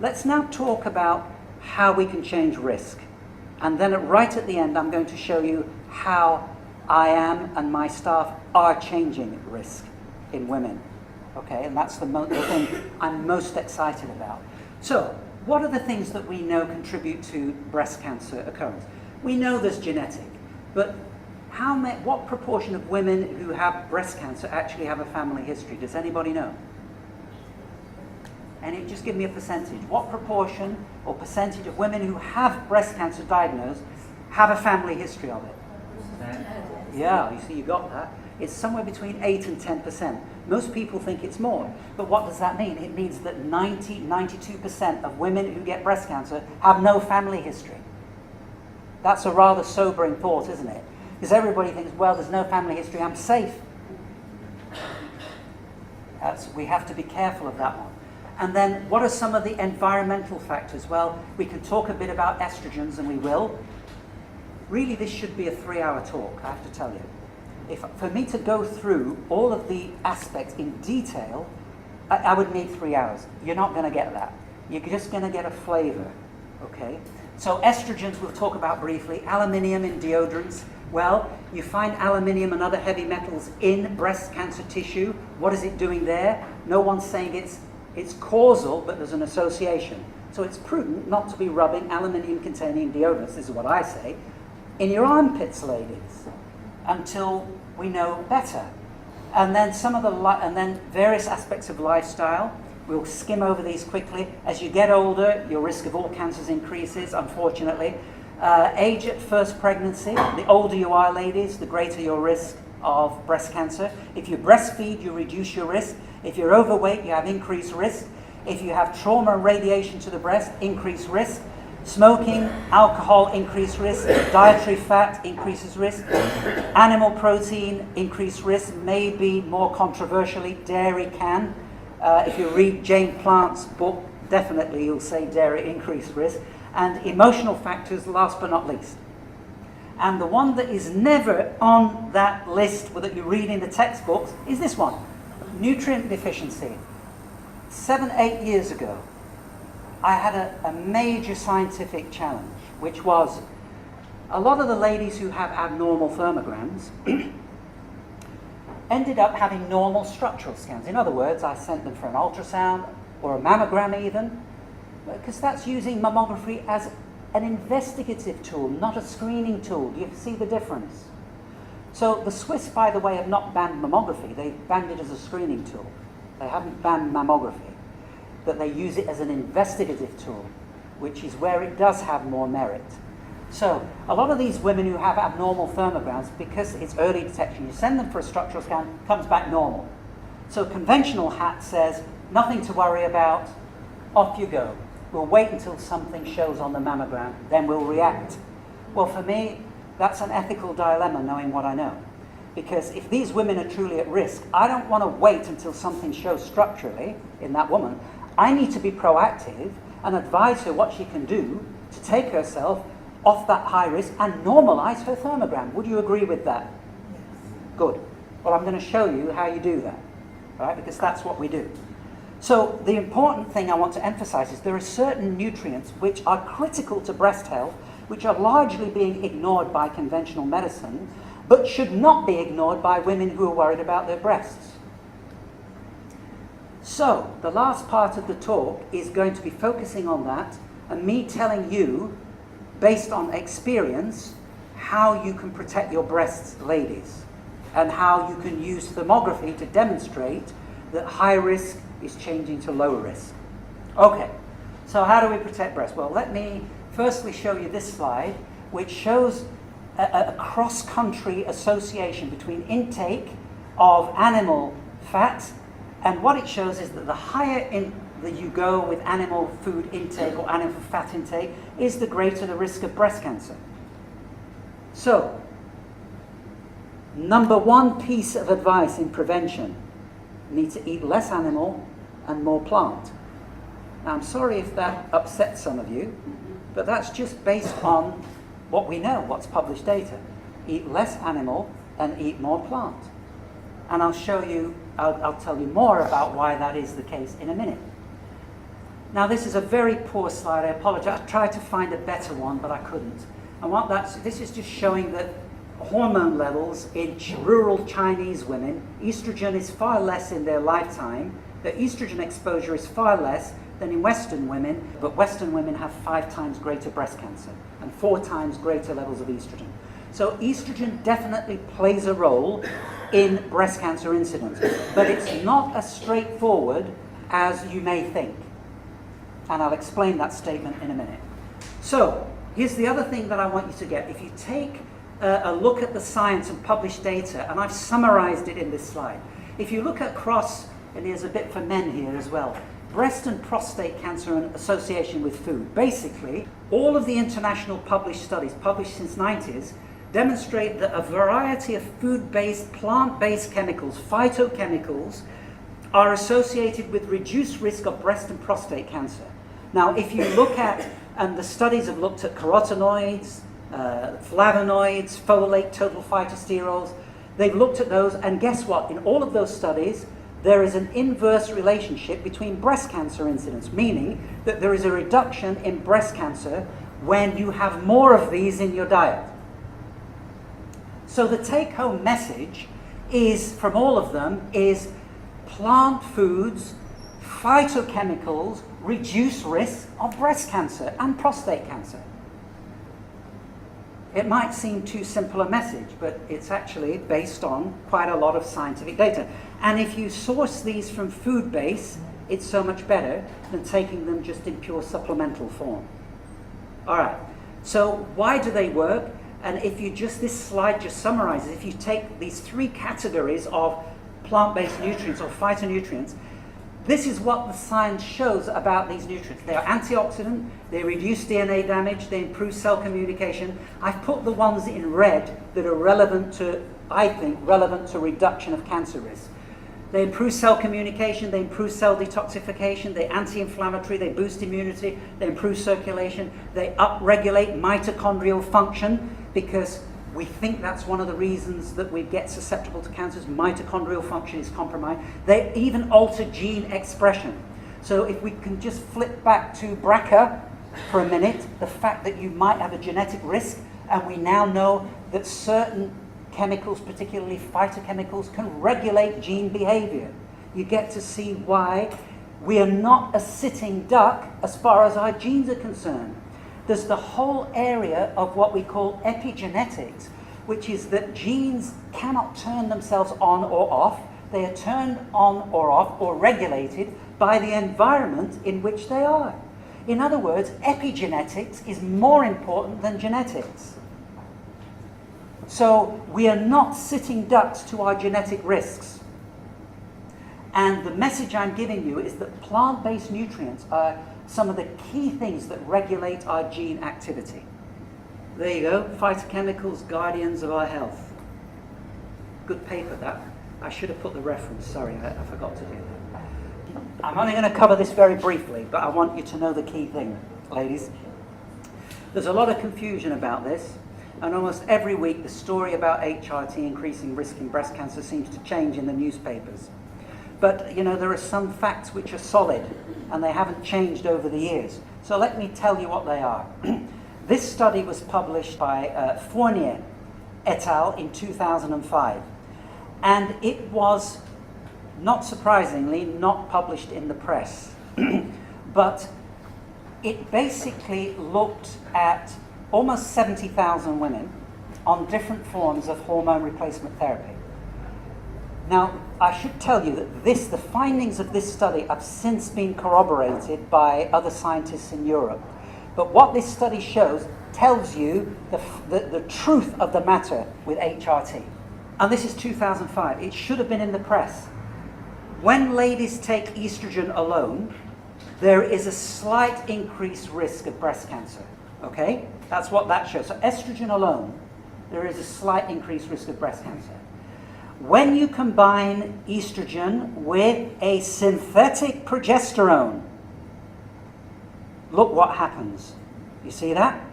let's now talk about how we can change risk. And then right at the end, I'm going to show you how I am and my staff are changing risk in women. Okay, and that's the thing I'm most excited about. So, what are the things that we know contribute to breast cancer occurrence? We know there's genetic, but what proportion of women who have breast cancer actually have a family history? Does anybody know? And just give me a percentage. What proportion or percentage of women who have breast cancer diagnosed have a family history of it? Yeah, you see, you got that. It's somewhere between 8 and 10%. Most people think it's more. But what does that mean? It means that 92% of women who get breast cancer have no family history. That's a rather sobering thought, isn't it? Because everybody thinks, well, there's no family history, I'm safe. We have to be careful of that one. And then, what are some of the environmental factors? Well, we can talk a bit about estrogens, and we will. Really, this should be a 3-hour talk, I have to tell you. For me to go through all of the aspects in detail, I would need 3 hours. You're not going to get that. You're just going to get a flavor, okay? So estrogens we'll talk about briefly. Aluminium in deodorants. Well, you find aluminium and other heavy metals in breast cancer tissue. What is it doing there? No one's saying it's causal, but there's an association. So it's prudent not to be rubbing aluminium-containing deodorants, this is what I say, in your armpits, ladies, until we know better. And then and then various aspects of lifestyle. We'll skim over these quickly. As you get older, your risk of all cancers increases, unfortunately. Age at first pregnancy. The older you are, ladies, the greater your risk of breast cancer. If you breastfeed, you reduce your risk. If you're overweight, you have increased risk. If you have trauma and radiation to the breast, increased risk. Smoking, alcohol, increased risk. Dietary fat, increases risk. Animal protein, increased risk. Maybe more controversially, dairy can. If you read Jane Plant's book, definitely you'll say dairy increased risk. And emotional factors, last but not least. And the one that is never on that list that you read in the textbooks is this one, nutrient deficiency. 7-8 years ago, I had a major scientific challenge, which was a lot of the ladies who have abnormal thermograms ended up having normal structural scans. In other words, I sent them for an ultrasound or a mammogram even, because that's using mammography as an investigative tool, not a screening tool. Do you see the difference? So the Swiss, by the way, have not banned mammography. They've banned it as a screening tool. They haven't banned mammography, but they use it as an investigative tool, which is where it does have more merit. So a lot of these women who have abnormal thermograms, because it's early detection, you send them for a structural scan, comes back normal. So conventional hat says, nothing to worry about, off you go. We'll wait until something shows on the mammogram, then we'll react. Well, for me, that's an ethical dilemma, knowing what I know. Because if these women are truly at risk, I don't want to wait until something shows structurally in that woman. I need to be proactive and advise her what she can do to take herself off that high risk and normalize her thermogram. Would you agree with that? Yes. Good. Well, I'm going to show you how you do that, right? Because that's what we do. So the important thing I want to emphasize is there are certain nutrients which are critical to breast health, which are largely being ignored by conventional medicine, but should not be ignored by women who are worried about their breasts. So the last part of the talk is going to be focusing on that and me telling you, based on experience, how you can protect your breasts, ladies, and how you can use thermography to demonstrate that high risk is changing to low risk. Okay, so how do we protect breasts? Well, let me firstly show you this slide, which shows a cross-country association between intake of animal fat, and what it shows is that the higher that you go with animal food intake or animal fat intake is the greater the risk of breast cancer. So, number one piece of advice in prevention, you need to eat less animal and more plant. Now, I'm sorry if that upsets some of you, but that's just based on what we know, what's published data. Eat less animal and eat more plant. And I'll show you, I'll tell you more about why that is the case in a minute. Now this is a very poor slide, I apologize. I tried to find a better one, but I couldn't. And this is just showing that hormone levels in rural Chinese women, estrogen is far less in their lifetime. The estrogen exposure is far less than in Western women, but Western women have 5 times greater breast cancer and 4 times greater levels of estrogen. So estrogen definitely plays a role in breast cancer incidence, but it's not as straightforward as you may think. And I'll explain that statement in a minute. So, here's the other thing that I want you to get. If you take a look at the science and published data, and I've summarized it in this slide. If you look across, and there's a bit for men here as well, breast and prostate cancer and association with food. Basically, all of the international published studies, published since 90s, demonstrate that a variety of food-based, plant-based chemicals, phytochemicals, are associated with reduced risk of breast and prostate cancer. Now, if you look at, and the studies have looked at carotenoids, flavonoids, folate, total phytosterols, they've looked at those, and guess what? In all of those studies, there is an inverse relationship between breast cancer incidence, meaning that there is a reduction in breast cancer when you have more of these in your diet. So the take-home message is, from all of them, is plant foods, phytochemicals, reduce risk of breast cancer and prostate cancer. It might seem too simple a message, but it's actually based on quite a lot of scientific data. And if you source these from food base, it's so much better than taking them just in pure supplemental form. All right, so why do they work? And if you just, this slide just summarizes, if you take these 3 categories of plant-based nutrients or phytonutrients, this is what the science shows about these nutrients. They are antioxidant, they reduce DNA damage, they improve cell communication. I've put the ones in red that are relevant to, I think, relevant to reduction of cancer risk. They improve cell communication, they improve cell detoxification, they're anti-inflammatory, they boost immunity, they improve circulation, they upregulate mitochondrial function, because we think that's one of the reasons that we get susceptible to cancers. Mitochondrial function is compromised. They even alter gene expression. So if we can just flip back to BRCA for a minute, the fact that you might have a genetic risk, and we now know that certain chemicals, particularly phytochemicals, can regulate gene behavior. You get to see why we are not a sitting duck as far as our genes are concerned. There's the whole area of what we call epigenetics, which is that genes cannot turn themselves on or off. They are turned on or off or regulated by the environment in which they are. In other words, epigenetics is more important than genetics. So we are not sitting ducks to our genetic risks. And the message I'm giving you is that plant-based nutrients are some of the key things that regulate our gene activity. There you go, phytochemicals, guardians of our health. Good paper, that. I should have put the reference, sorry, I forgot to do that. I'm only going to cover this very briefly, but I want you to know the key thing, ladies. There's a lot of confusion about this, and almost every week the story about HRT increasing risk in breast cancer seems to change in the newspapers. But, you know, there are some facts which are solid, and they haven't changed over the years. So let me tell you what they are. This study was published by Fournier et al. In 2005. And it was, not surprisingly, not published in the press. But it basically looked at almost 70,000 women on different forms of hormone replacement therapy. Now, I should tell you that the findings of this study have since been corroborated by other scientists in Europe. But what this study shows tells you the truth of the matter with HRT. And this is 2005. It should have been in the press. When ladies take estrogen alone, there is a slight increased risk of breast cancer. Okay? That's what that shows. So estrogen alone, there is a slight increased risk of breast cancer. When you combine estrogen with a synthetic progesterone, look what happens. You see that?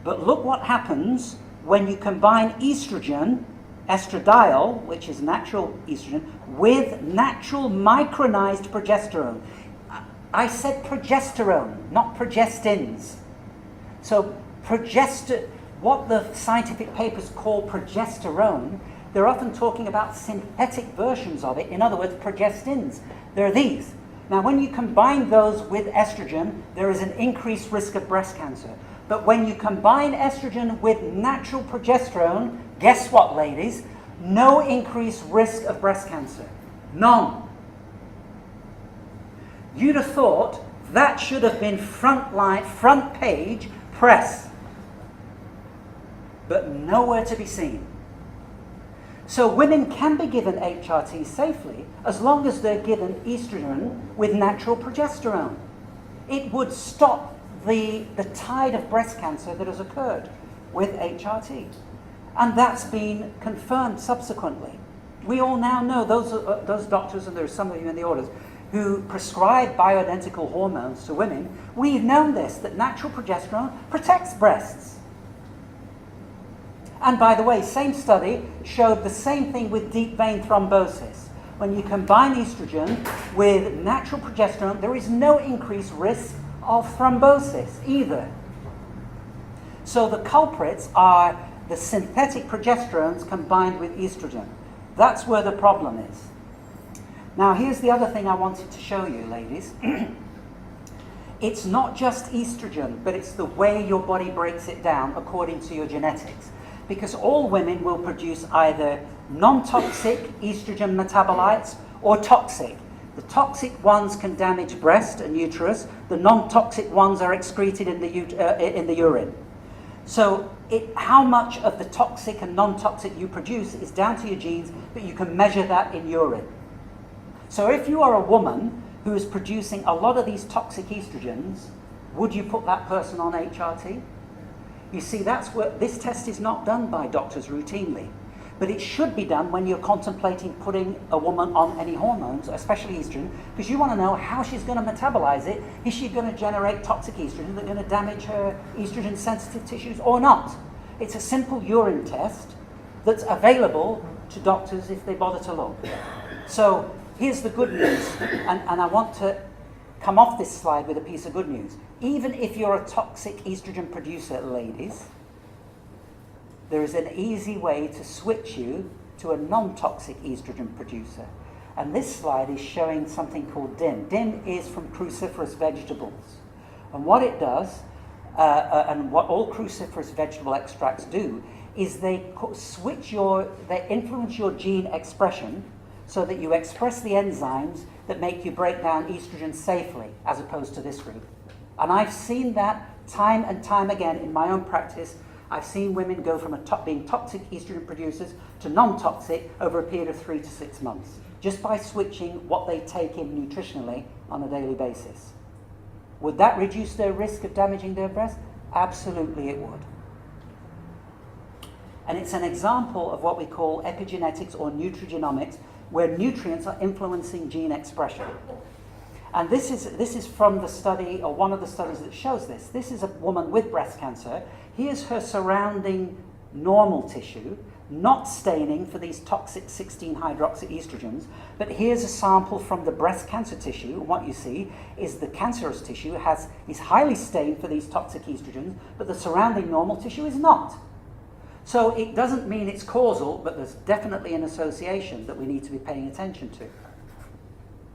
But look what happens when you combine estrogen, estradiol, which is natural estrogen, with natural micronized progesterone. I said progesterone, not progestins. So what the scientific papers call progesterone, they're often talking about synthetic versions of it. In other words, progestins. They're these. Now, when you combine those with estrogen, there is an increased risk of breast cancer. But when you combine estrogen with natural progesterone, guess what, ladies? No increased risk of breast cancer. None. You'd have thought that should have been front page press. But nowhere to be seen. So women can be given HRT safely as long as they're given estrogen with natural progesterone. It would stop the tide of breast cancer that has occurred with HRT. And that's been confirmed subsequently. We all now know, those doctors, and there are some of you in the audience, who prescribe bioidentical hormones to women, we've known this, that natural progesterone protects breasts. And by the way, same study showed the same thing with deep vein thrombosis. When you combine estrogen with natural progesterone, there is no increased risk of thrombosis either. So the culprits are the synthetic progesterones combined with estrogen. That's where the problem is. Now here's the other thing I wanted to show you, ladies. It's not just estrogen, but it's the way your body breaks it down according to your genetics. Because all women will produce either non-toxic estrogen metabolites or toxic. The toxic ones can damage breast and uterus. The non-toxic ones are excreted in the urine. So how much of the toxic and non-toxic you produce is down to your genes, but you can measure that in urine. So if you are a woman who is producing a lot of these toxic estrogens, would you put that person on HRT? You see, that's where this test is not done by doctors routinely, but it should be done when you're contemplating putting a woman on any hormones, especially estrogen, because you want to know how she's going to metabolize it. Is she going to generate toxic estrogen that's going to damage her estrogen-sensitive tissues or not? It's a simple urine test that's available to doctors if they bother to look. So here's the good news, and I want to come off this slide with a piece of good news. Even if you're a toxic estrogen producer, ladies, there is an easy way to switch you to a non-toxic estrogen producer. And this slide is showing something called DIN. DIN is from cruciferous vegetables. And what it does, and what all cruciferous vegetable extracts do, is they influence your gene expression so that you express the enzymes that make you break down estrogen safely, as opposed to this route. And I've seen that time and time again in my own practice. I've seen women go from being toxic estrogen producers to non-toxic over a period of 3 to 6 months, just by switching what they take in nutritionally on a daily basis. Would that reduce their risk of damaging their breast? Absolutely it would. And it's an example of what we call epigenetics or nutrigenomics, where nutrients are influencing gene expression. And this is from the study, or one of the studies that shows this. This is a woman with breast cancer. Here's her surrounding normal tissue, not staining for these toxic 16-hydroxyestrogens, but here's a sample from the breast cancer tissue. And what you see is the cancerous tissue is highly stained for these toxic estrogens, but the surrounding normal tissue is not. So it doesn't mean it's causal, but there's definitely an association that we need to be paying attention to.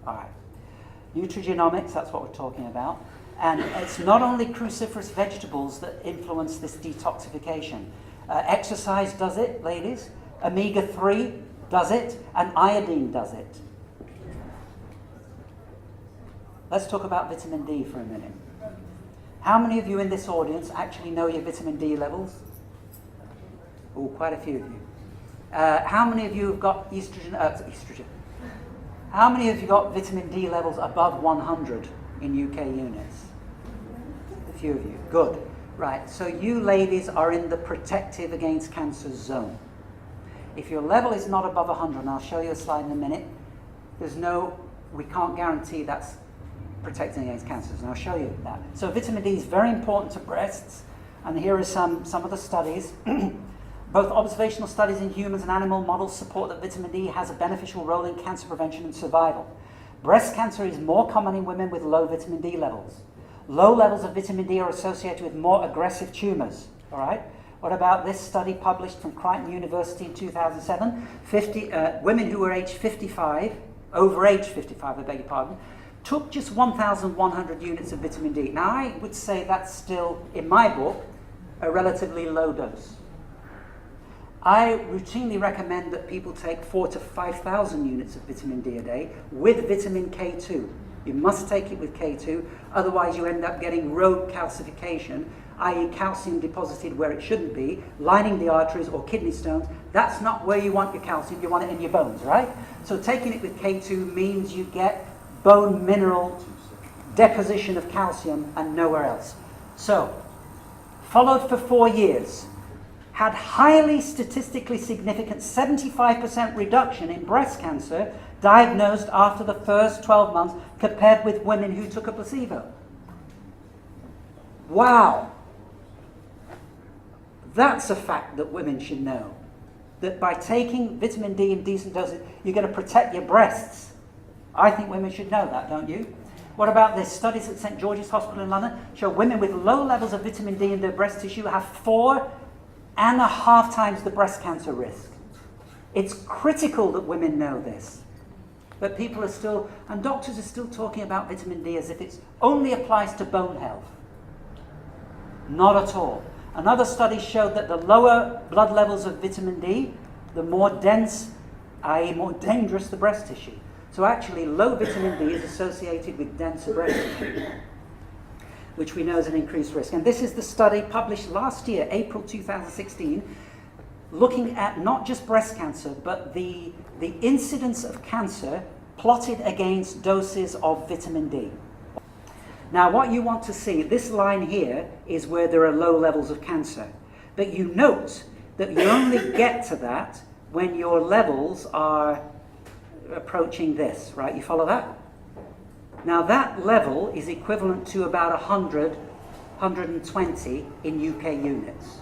All right. Nutrigenomics, that's what we're talking about. And it's not only cruciferous vegetables that influence this detoxification. Exercise does it, ladies. Omega-3 does it, and iodine does it. Let's talk about vitamin D for a minute. How many of you in this audience actually know your vitamin D levels? Oh, quite a few of you. How many of you have got estrogen? How many of you got vitamin D levels above 100 in UK units? A few of you. Good. Right. So you ladies are in the protective against cancer zone. If your level is not above 100, and I'll show you a slide in a minute, we can't guarantee that's protecting against cancers, and I'll show you that. So vitamin D is very important to breasts, and here are some of the studies. Both observational studies in humans and animal models support that vitamin D has a beneficial role in cancer prevention and survival. Breast cancer is more common in women with low vitamin D levels. Low levels of vitamin D are associated with more aggressive tumors. All right? What about this study published from Crichton University in 2007? Women who were aged 55, over age 55, I beg your pardon, took just 1,100 units of vitamin D. Now, I would say that's still, in my book, a relatively low dose. I routinely recommend that people take 4,000 to 5,000 units of vitamin D a day with vitamin K2. You must take it with K2, otherwise you end up getting rogue calcification, i.e. calcium deposited where it shouldn't be, lining the arteries or kidney stones. That's not where you want your calcium, you want it in your bones, right? So taking it with K2 means you get bone mineral deposition of calcium and nowhere else. So, followed for 4 years, had highly statistically significant 75% reduction in breast cancer diagnosed after the first 12 months compared with women who took a placebo. Wow! That's a fact that women should know. That by taking vitamin D in decent doses, you're going to protect your breasts. I think women should know that, don't you? What about this? Studies at St. George's Hospital in London show women with low levels of vitamin D in their breast tissue have 4.5 times the breast cancer risk. It's critical that women know this. But people are still, and doctors are still talking about vitamin D as if it only applies to bone health. Not at all. Another study showed that the lower blood levels of vitamin D, the more dense, i.e. more dangerous the breast tissue. So actually low vitamin D is associated with denser breast tissue, which we know is an increased risk. And this is the study published last year, April 2016, looking at not just breast cancer, but the incidence of cancer plotted against doses of vitamin D. Now what you want to see, this line here is where there are low levels of cancer. But you note that you only get to that when your levels are approaching this, right? You follow that? Now that level is equivalent to about 100, 120 in UK units.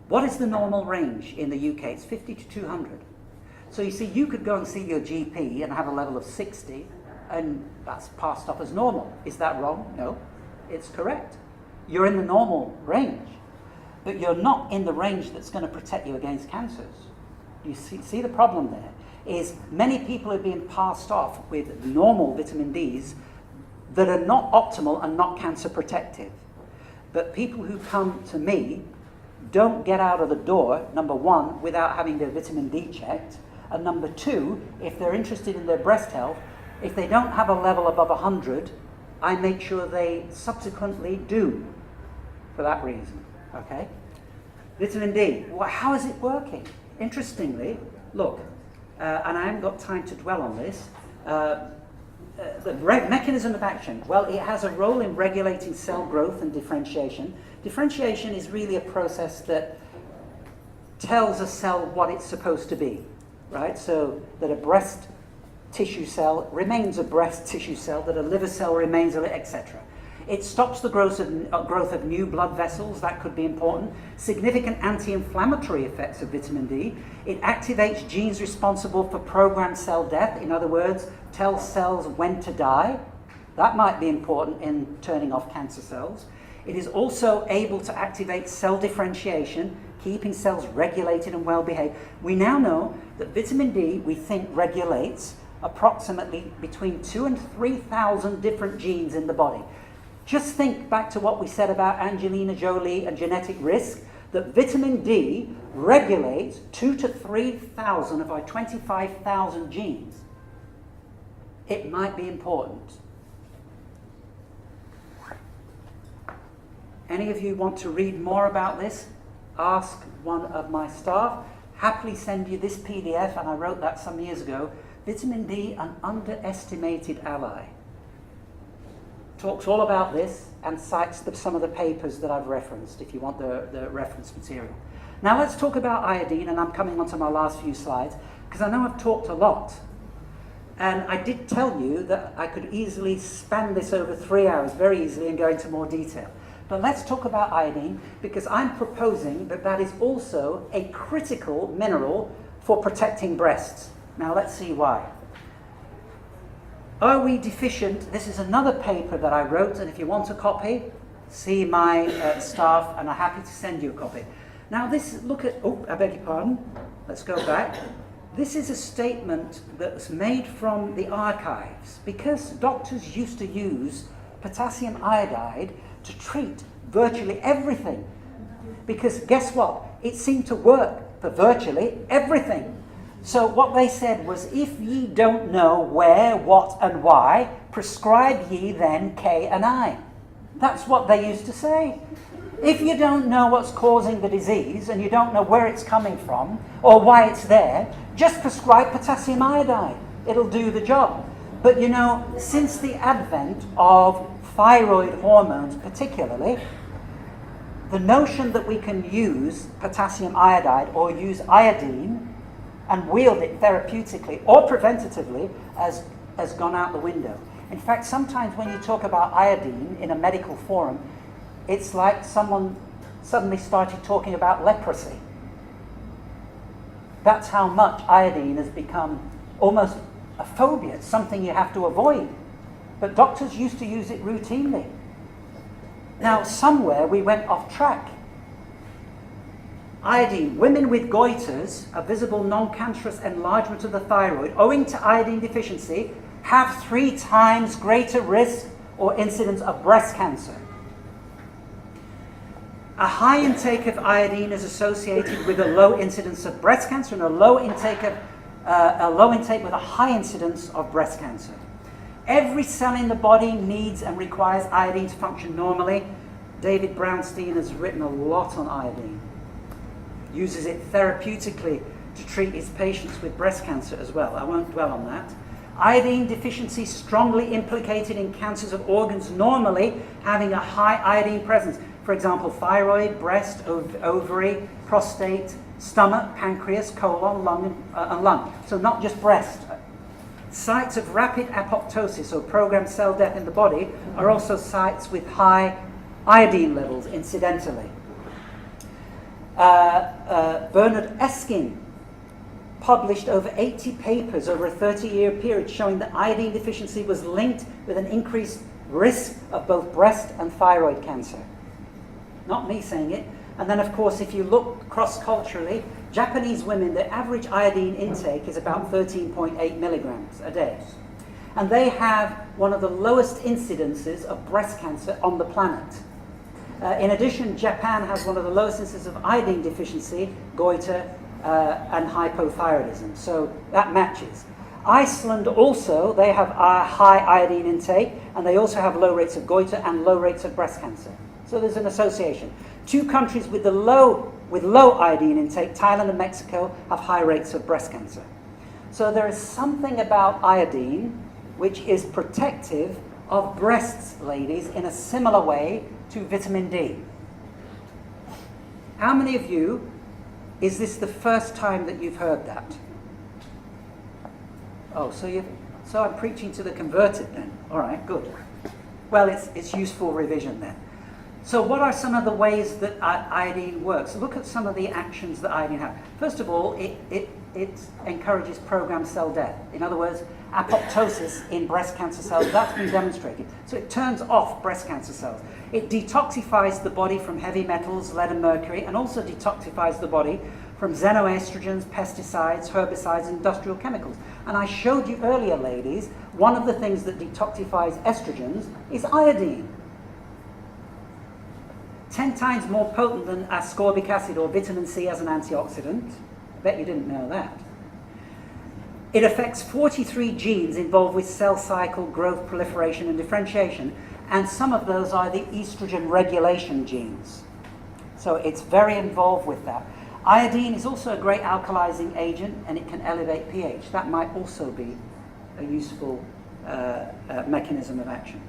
What is the normal range in the UK? It's 50 to 200. So you see, you could go and see your GP and have a level of 60, and that's passed off as normal. Is that wrong? No, it's correct. You're in the normal range, but you're not in the range that's going to protect you against cancers. You see the problem there is many people are being passed off with normal vitamin Ds that are not optimal and not cancer protective. But people who come to me don't get out of the door, number one, without having their vitamin D checked, and number two, if they're interested in their breast health, if they don't have a level above 100, I make sure they subsequently do for that reason, okay? Vitamin D, how is it working? Interestingly, look, and I haven't got time to dwell on this, the mechanism of action, well, it has a role in regulating cell growth and differentiation. Differentiation is really a process that tells a cell what it's supposed to be, right? So that a breast tissue cell remains a breast tissue cell, that a liver cell remains a liver, etc. It stops the growth of new blood vessels, that could be important. Significant anti-inflammatory effects of vitamin D. It activates genes responsible for programmed cell death, in other words, tells cells when to die. That might be important in turning off cancer cells. It is also able to activate cell differentiation, keeping cells regulated and well behaved. We now know that vitamin D, we think, regulates approximately between 2,000 and 3,000 different genes in the body. Just think back to what we said about Angelina Jolie and genetic risk, that vitamin D regulates 2,000 to 3,000 of our 25,000 genes. It might be important. Any of you want to read more about this? Ask one of my staff. Happily send you this PDF, and I wrote that some years ago. Vitamin D, an underestimated ally. Talks all about this and cites some of the papers that I've referenced if you want the reference material. Now let's talk about iodine, and I'm coming on to my last few slides because I know I've talked a lot. And I did tell you that I could easily span this over 3 hours very easily and go into more detail. But let's talk about iodine because I'm proposing that that is also a critical mineral for protecting breasts. Now let's see why. Are we deficient? This is another paper that I wrote, and if you want a copy, see my staff, and I'm happy to send you a copy. Now this, look at, oh, I beg your pardon, let's go back. This is a statement that's made from the archives, because doctors used to use potassium iodide to treat virtually everything. Because guess what? It seemed to work for virtually everything. So what they said was, if ye don't know where, what, and why, prescribe ye then K and I. That's what they used to say. If you don't know what's causing the disease, and you don't know where it's coming from, or why it's there, just prescribe potassium iodide. It'll do the job. But you know, since the advent of thyroid hormones particularly, the notion that we can use potassium iodide or use iodine and wield it therapeutically or preventatively has gone out the window. In fact, sometimes when you talk about iodine in a medical forum, it's like someone suddenly started talking about leprosy. That's how much iodine has become almost a phobia. It's something you have to avoid. But doctors used to use it routinely. Now, somewhere we went off track. Iodine. Women with goitres, a visible non-cancerous enlargement of the thyroid, owing to iodine deficiency, have 3 times greater risk or incidence of breast cancer. A high intake of iodine is associated with a low incidence of breast cancer, and a low intake with a high incidence of breast cancer. Every cell in the body needs and requires iodine to function normally. David Brownstein has written a lot on iodine. Uses it therapeutically to treat his patients with breast cancer as well. I won't dwell on that. Iodine deficiency strongly implicated in cancers of organs normally having a high iodine presence. For example, thyroid, breast, ovary, prostate, stomach, pancreas, colon, lung, and lung. So not just breast. Sites of rapid apoptosis or programmed cell death in the body are also sites with high iodine levels incidentally. Bernard Eskin published over 80 papers over a 30-year period showing that iodine deficiency was linked with an increased risk of both breast and thyroid cancer. Not me saying it. And then, of course, if you look cross-culturally, Japanese women, their average iodine intake is about 13.8 milligrams a day. And they have one of the lowest incidences of breast cancer on the planet. In addition, Japan has one of the lowest instances of iodine deficiency, goiter, and hypothyroidism. So that matches. Iceland also, they have a high iodine intake, and they also have low rates of goiter and low rates of breast cancer. So there's an association. 2 countries with low iodine intake, Thailand and Mexico, have high rates of breast cancer. So there is something about iodine which is protective of breasts, ladies, in a similar way to vitamin D. How many of you, is this the first time that you've heard that? Oh, so I'm preaching to the converted then. All right, good. Well, it's useful revision then. So what are some of the ways that iodine works? Look at some of the actions that iodine has. First of all, it encourages programmed cell death. In other words, apoptosis in breast cancer cells, that's been demonstrated. So it turns off breast cancer cells. It detoxifies the body from heavy metals, lead and mercury, and also detoxifies the body from xenoestrogens, pesticides, herbicides, and industrial chemicals. And I showed you earlier, ladies, one of the things that detoxifies estrogens is iodine. 10 times more potent than ascorbic acid or vitamin C as an antioxidant. I bet you didn't know that. It affects 43 genes involved with cell cycle, growth, proliferation, and differentiation, and some of those are the estrogen regulation genes. So it's very involved with that. Iodine is also a great alkalizing agent, and it can elevate pH. That might also be a useful mechanism of action.